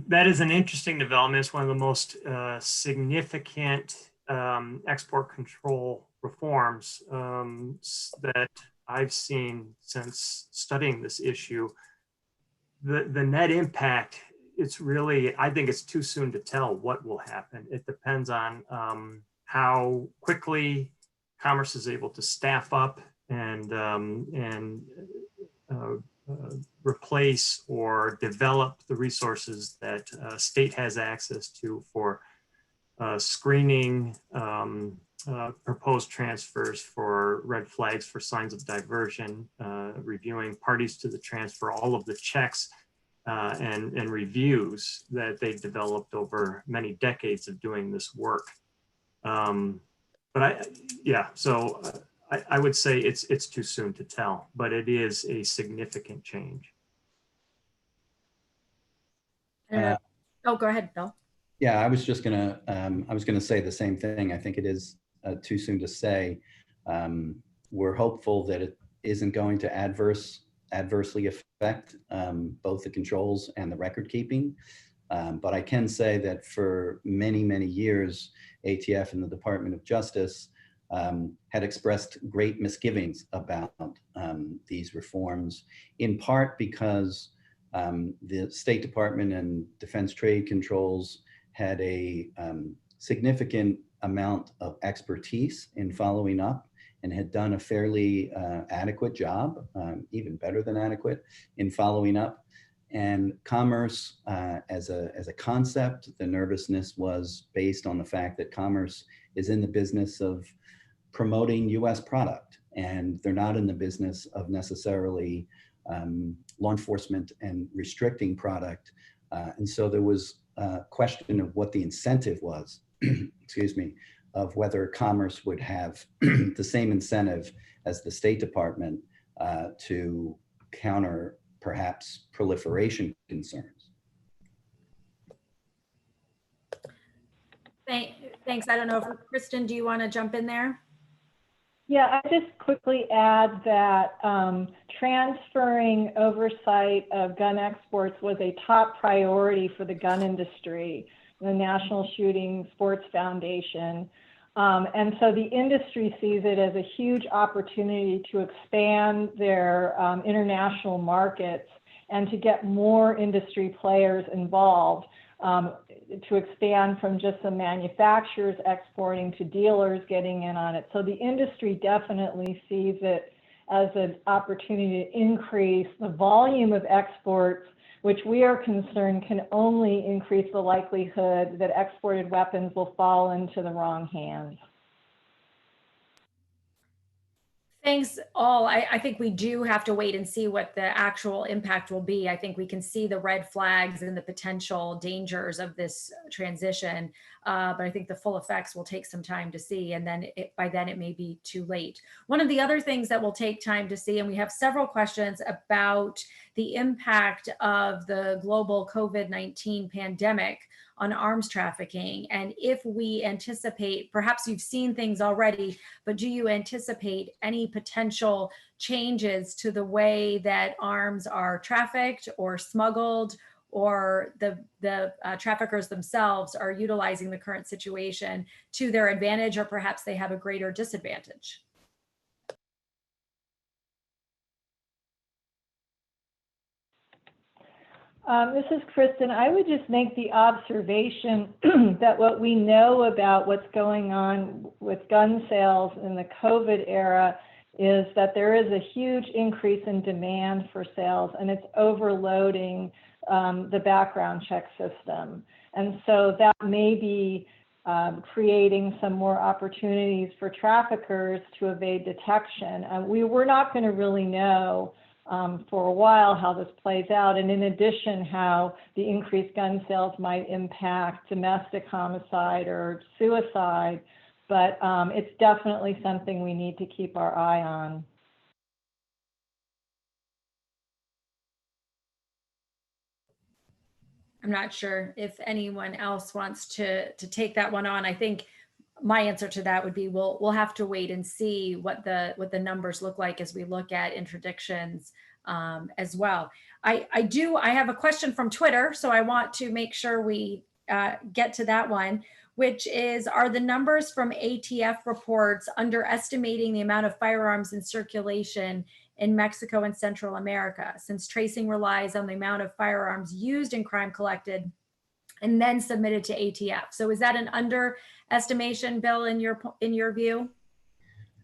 that is an interesting development. It's one of the most significant export control reforms that I've seen since studying this issue. The net impact, it's really, I think it's too soon to tell what will happen. It depends on how quickly Commerce is able to staff up and replace or develop the resources that state has access to for screening proposed transfers, for red flags, for signs of diversion, reviewing parties to the transfer, all of the checks and reviews that they've developed over many decades of doing this work. I would say it's too soon to tell, but it is a significant change. Oh, go ahead, Bill. Yeah, I was just gonna say the same thing. I think it is too soon to say. We're hopeful that it isn't going to adversely affect both the controls and the record keeping. But I can say that for many, many years, ATF and the Department of Justice had expressed great misgivings about these reforms, in part because the State Department and Defense Trade Controls had a significant amount of expertise in following up and had done a fairly adequate job, even better than adequate, in following up. And Commerce, as a concept, the nervousness was based on the fact that Commerce is in the business of promoting US product, and they're not in the business of necessarily law enforcement and restricting product. And so there was a question of what the incentive was, excuse me, of whether Commerce would have the same incentive as the State Department to counter perhaps proliferation concerns. Thanks. I don't know if Kristen, do you want to jump in there? Yeah, I just quickly add that transferring oversight of gun exports was a top priority for the gun industry, the National Shooting Sports Foundation. And so the industry sees it as a huge opportunity to expand their international markets and to get more industry players involved, to expand from just the manufacturers exporting to dealers getting in on it. So the industry definitely sees it as an opportunity to increase the volume of exports, which we are concerned can only increase the likelihood that exported weapons will fall into the wrong hands. Thanks all. I think we do have to wait and see what the actual impact will be. I think we can see the red flags and the potential dangers of this transition, but I think the full effects will take some time to see, and then by then it may be too late. One of the other things that will take time to see, and we have several questions about the impact of the global COVID-19 pandemic on arms trafficking, and if we anticipate, perhaps you've seen things already, but do you anticipate any potential changes to the way that arms are trafficked or smuggled, or the traffickers themselves are utilizing the current situation to their advantage, or perhaps they have a greater disadvantage? This is Kristen. I would just make the observation that what we know about what's going on with gun sales in the COVID era is that there is a huge increase in demand for sales, and it's overloading the background check system. And so that may be creating some more opportunities for traffickers to evade detection. We're not going to really know for a while how this plays out, and in addition, how the increased gun sales might impact domestic homicide or suicide, but it's definitely something we need to keep our eye on. I'm not sure if anyone else wants to take that one on. I think my answer to that would be we'll have to wait and see what the numbers look like as we look at interdictions as well. I have a question from Twitter, so I want to make sure we get to that one, which is, are the numbers from ATF reports underestimating the amount of firearms in circulation in Mexico and Central America, since tracing relies on the amount of firearms used in crime collected and then submitted to ATF? So is that an underestimation, Bill, in your view?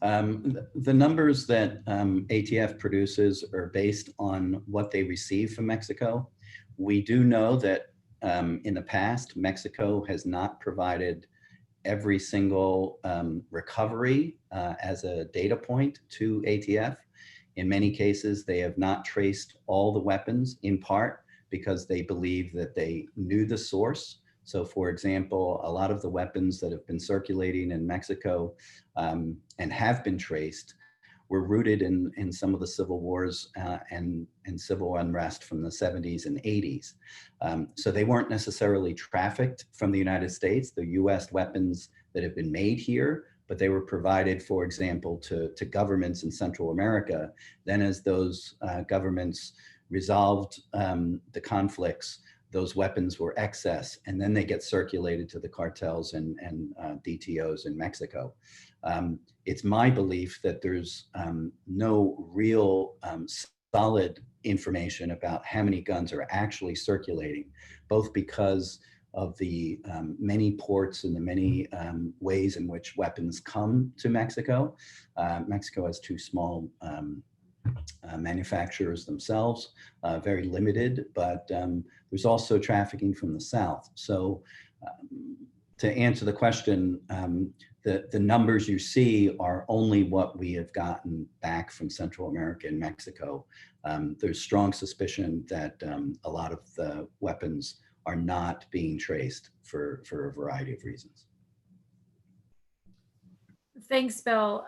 The numbers that ATF produces are based on what they receive from Mexico. We do know that in the past, Mexico has not provided every single recovery as a data point to ATF. In many cases, they have not traced all the weapons, in part because they believe that they knew the source. So for example, a lot of the weapons that have been circulating in Mexico and have been traced were rooted in some of the civil wars and civil unrest from the 70s and 80s. So they weren't necessarily trafficked from the United States, the US weapons that have been made here, but they were provided, for example, to governments in Central America. Then as those governments resolved the conflicts, those weapons were excess, and then they get circulated to the cartels and DTOs in Mexico. It's my belief that there's no real solid information about how many guns are actually circulating, both because of the many ports and the many ways in which weapons come to Mexico. Mexico has two small manufacturers themselves, very limited, but there's also trafficking from the south. So to answer the question, the numbers you see are only what we have gotten back from Central America and Mexico. There's strong suspicion that a lot of the weapons are not being traced for a variety of reasons. Thanks, Bill.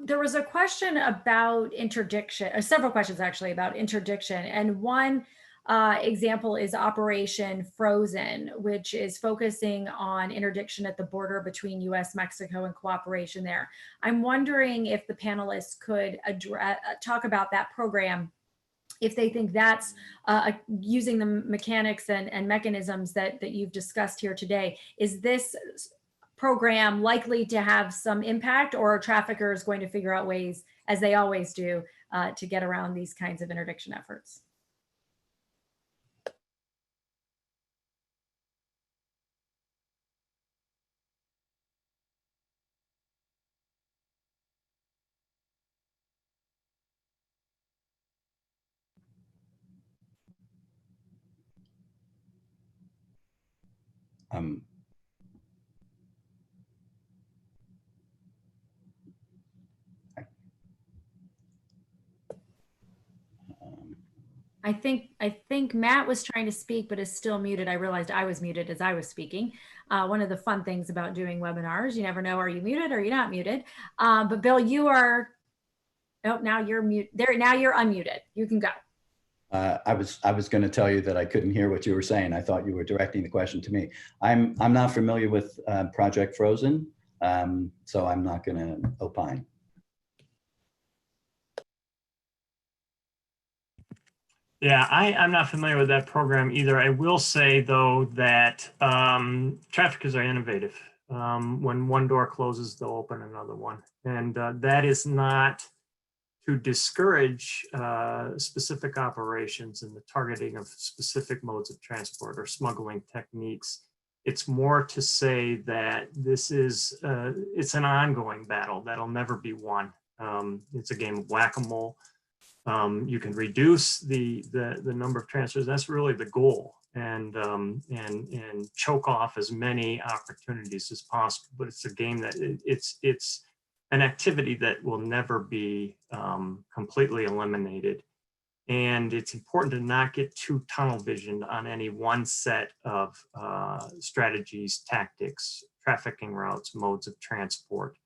There was a question about interdiction, several questions actually about interdiction. And one example is Operation Frozen, which is focusing on interdiction at the border between US, Mexico, and cooperation there. I'm wondering if the panelists could talk about that program, if they think that's using the mechanics and mechanisms that you've discussed here today. Is this program likely to have some impact, or are traffickers going to figure out ways, as they always do, to get around these kinds of interdiction efforts? Um, I think Matt was trying to speak, but is still muted. I realized I was muted as I was speaking. One of the fun things about doing webinars, you never know, are you muted or are you not muted? But Bill, you are, oh, now you're mute there. Now you're unmuted. You can go. I was going to tell you that I couldn't hear what you were saying. I thought you were directing the question to me. I'm not familiar with Project Frozen, so I'm not going to opine. Yeah, I'm not familiar with that program either. I will say, though, that traffickers are innovative. When one door closes, they'll open another one. And that is not to discourage specific operations and the targeting of specific modes of transport or smuggling techniques. It's more to say that this is, it's an ongoing battle that'll never be won. It's a game of whack-a-mole. You can reduce the number of transfers. That's really the goal, and choke off as many opportunities as possible. But it's a game that it's an activity that will never be completely eliminated. And it's important to not get too tunnel visioned on any one set of strategies, tactics, trafficking routes, modes of transport.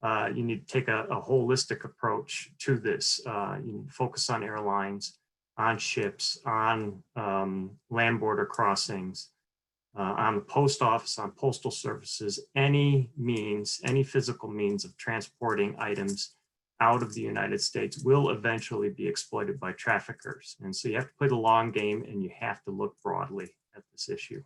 You need to take a holistic approach to this. You need to focus on airlines, on ships, on land border crossings, on the post office, on postal services, any means, any physical means of transporting items out of the United States will eventually be exploited by traffickers. And so you have to play the long game, and you have to look broadly at this issue.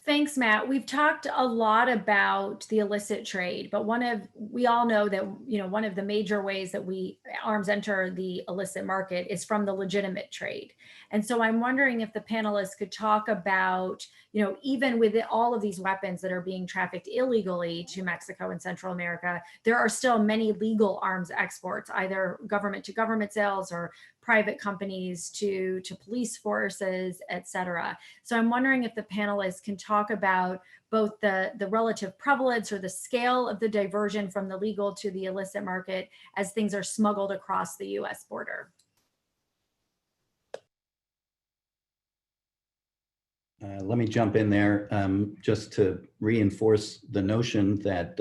Thanks, Matt. We've talked a lot about the illicit trade, but we all know that, one of the major ways that arms enter the illicit market is from the legitimate trade. And so I'm wondering if the panelists could talk about, even with all of these weapons that are being trafficked illegally to Mexico and Central America, there are still many legal arms exports, either government to government sales or private companies to police forces, et cetera. So I'm wondering if the panelists can talk about both the relative prevalence or the scale of the diversion from the legal to the illicit market as things are smuggled across the US border. Let me jump in there just to reinforce the notion that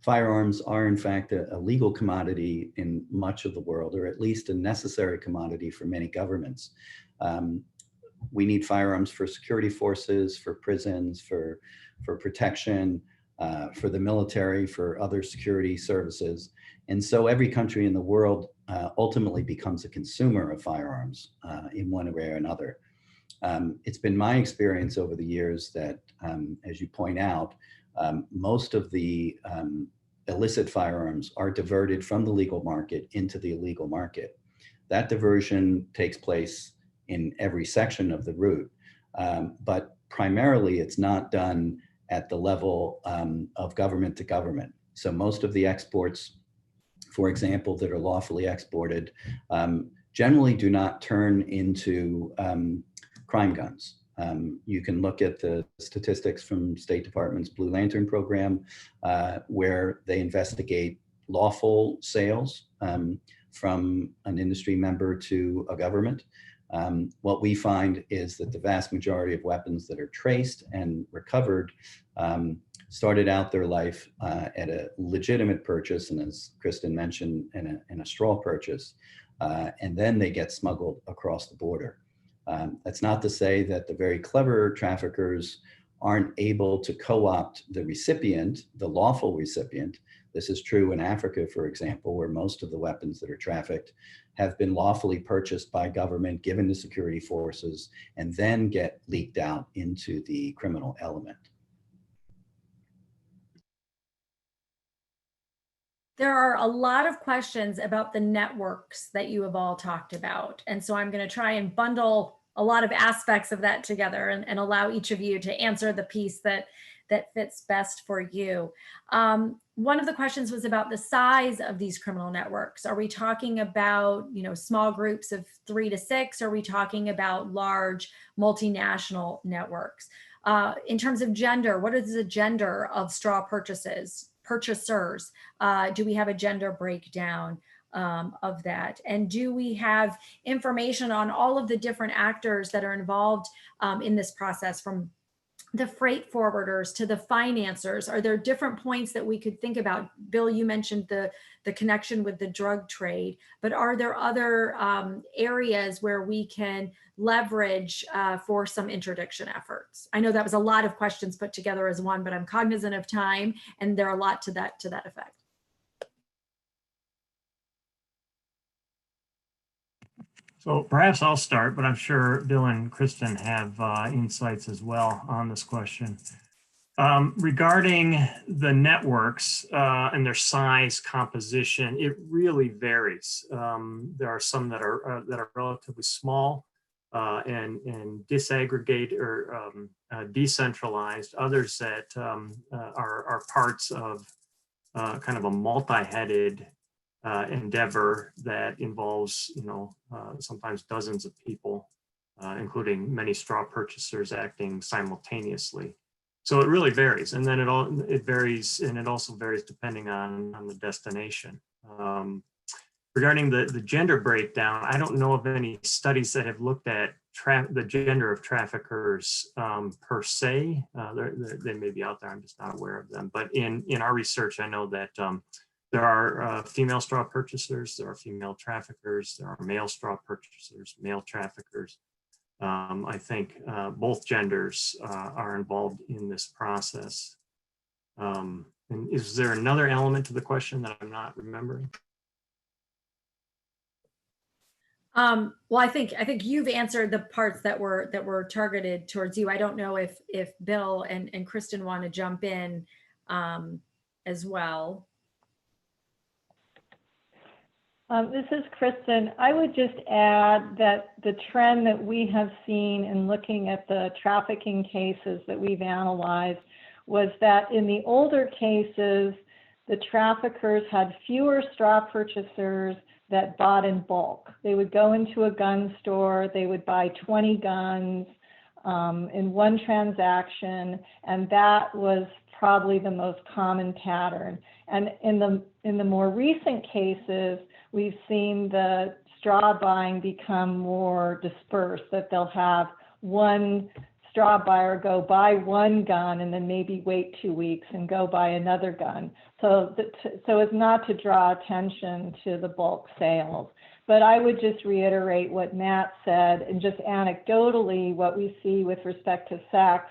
firearms are in fact a legal commodity in much of the world, or at least a necessary commodity for many governments. We need firearms for security forces, for prisons, for protection, for the military, for other security services. And so every country in the world ultimately becomes a consumer of firearms in one way or another. It's been my experience over the years that, as you point out, most of the illicit firearms are diverted from the legal market into the illegal market. That diversion takes place in every section of the route, but primarily it's not done at the level of government to government. So most of the exports, for example, that are lawfully exported, generally do not turn into crime guns. You can look at the statistics from State Department's Blue Lantern program, where they investigate lawful sales from an industry member to a government. What we find is that the vast majority of weapons that are traced and recovered started out their life at a legitimate purchase, and as Kristen mentioned, in a straw purchase, and then they get smuggled across the border. That's not to say that the very clever traffickers aren't able to co-opt the recipient, the lawful recipient, This is true in Africa, for example, where most of the weapons that are trafficked have been lawfully purchased by government, given to security forces, and then get leaked out into the criminal element. There are a lot of questions about the networks that you have all talked about. And so I'm going to try and bundle a lot of aspects of that together and allow each of you to answer the piece that fits best for you. One of the questions was about the size of these criminal networks. Are we talking about, small groups of 3 to 6? Are we talking about large multinational networks? In terms of gender, what is the gender of straw purchasers? Do we have a gender breakdown of that? And do we have information on all of the different actors that are involved in this process, from the freight forwarders to the financiers? Are there different points that we could think about? Bill, you mentioned the connection with the drug trade, but are there other areas where we can leverage for some interdiction efforts? I know that was a lot of questions put together as one, but I'm cognizant of time, and there are a lot to that effect. So perhaps I'll start, but I'm sure Bill and Kristen have insights as well on this question. Regarding the networks and their size composition, it really varies. There are some that are relatively small and disaggregate or decentralized. Others that are parts of kind of a multi-headed endeavor that involves, sometimes dozens of people, including many straw purchasers acting simultaneously. So it really varies, and then it varies, and it also varies depending on the destination. Regarding the gender breakdown, I don't know of any studies that have looked at the gender of traffickers per se. They may be out there, I'm just not aware of them. But in our research, I know that there are female straw purchasers, there are female traffickers, there are male straw purchasers, male traffickers. I think both genders are involved in this process. And is there another element to the question that I'm not remembering? Well, I think you've answered the parts that were targeted towards you. I don't know if Bill and Kristen want to jump in as well. This is Kristen. I would just add that the trend that we have seen in looking at the trafficking cases that we've analyzed was that in the older cases, the traffickers had fewer straw purchasers that bought in bulk. They would go into a gun store, they would buy 20 guns in one transaction, and that was probably the most common pattern. And in the more recent cases, we've seen the straw buying become more dispersed, that they'll have one straw buyer go buy one gun and then maybe wait 2 weeks and go buy another gun. So as not to draw attention to the bulk sales. But I would just reiterate what Matt said, and just anecdotally, what we see with respect to sex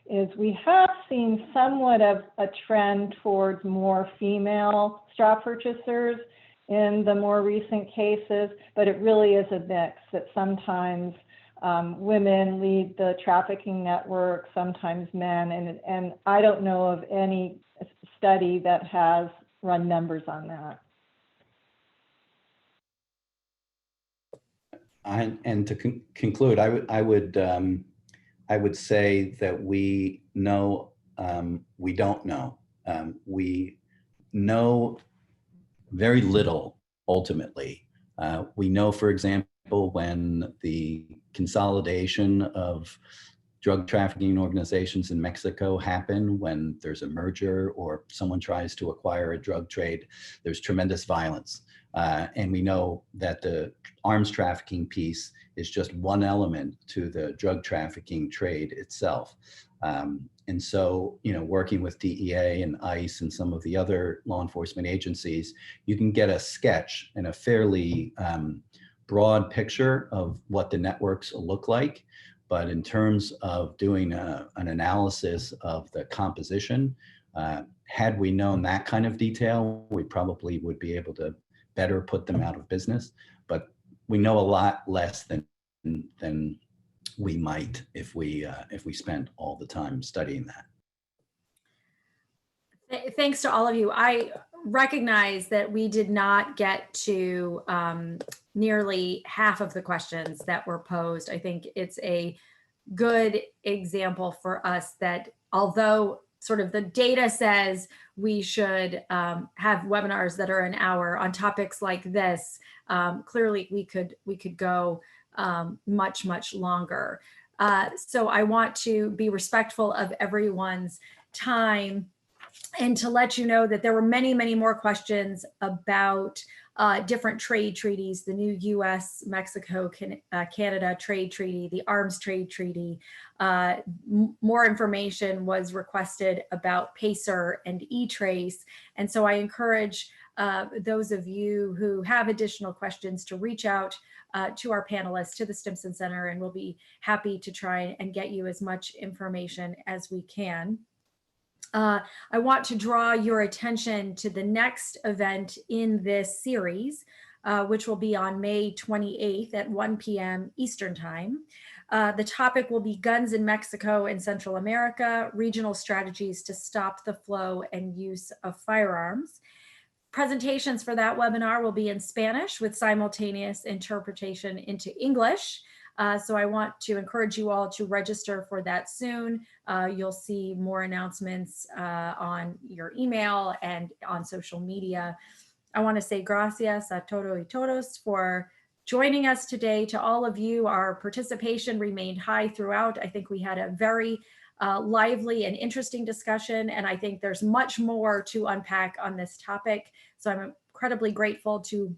is we have seen somewhat of a trend towards more female straw purchasers in the more recent cases, but it really is a mix, that sometimes women lead the trafficking network, sometimes men, and I don't know of any study that has run numbers on that. And to conclude, I would say that we know we don't know. We know very little ultimately. We know, for example, when the consolidation of drug trafficking organizations in Mexico happen, when there's a merger or someone tries to acquire a drug trade, there's tremendous violence. And we know that the arms trafficking piece is just one element to the drug trafficking trade itself. And so, working with DEA and ICE and some of the other law enforcement agencies, you can get a sketch and a fairly broad picture of what the networks look like. But in terms of doing an analysis of the composition, Had we known that kind of detail, we probably would be able to better put them out of business. But we know a lot less than we might if we spent all the time studying that. Thanks to all of you. I recognize that we did not get to nearly half of the questions that were posed. I think it's a good example for us that although sort of the data says we should have webinars that are an hour on topics like this, clearly we could go much longer. So I want to be respectful of everyone's time and to let you know that there were many more questions about different trade treaties, the new US, Mexico, Canada trade treaty, the arms trade treaty. More information was requested about PACER and E-Trace. And so I encourage those of you who have additional questions to reach out to our panelists, to the Stimson Center, and we'll be happy to try and get you as much information as we can. I want to draw your attention to the next event in this series, which will be on May 28th at 1 p.m. Eastern Time. The topic will be Guns in Mexico and Central America, Regional Strategies to Stop the Flow and Use of Firearms. Presentations for that webinar will be in Spanish with simultaneous interpretation into English. So I want to encourage you all to register for that soon. You'll see more announcements on your email and on social media. I want to say gracias a todos y todos for joining us today. To all of you, our participation remained high throughout. I think we had a very lively and interesting discussion, and I think there's much more to unpack on this topic. So I'm incredibly grateful to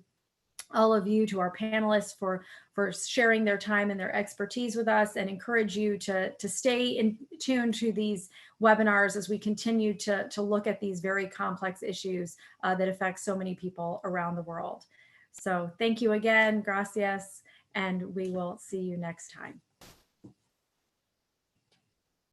all of you, to our panelists for sharing their time and their expertise with us, and encourage you to stay in tune to these webinars as we continue to look at these very complex issues that affect so many people around the world. So thank you again, gracias, and we will see you next time.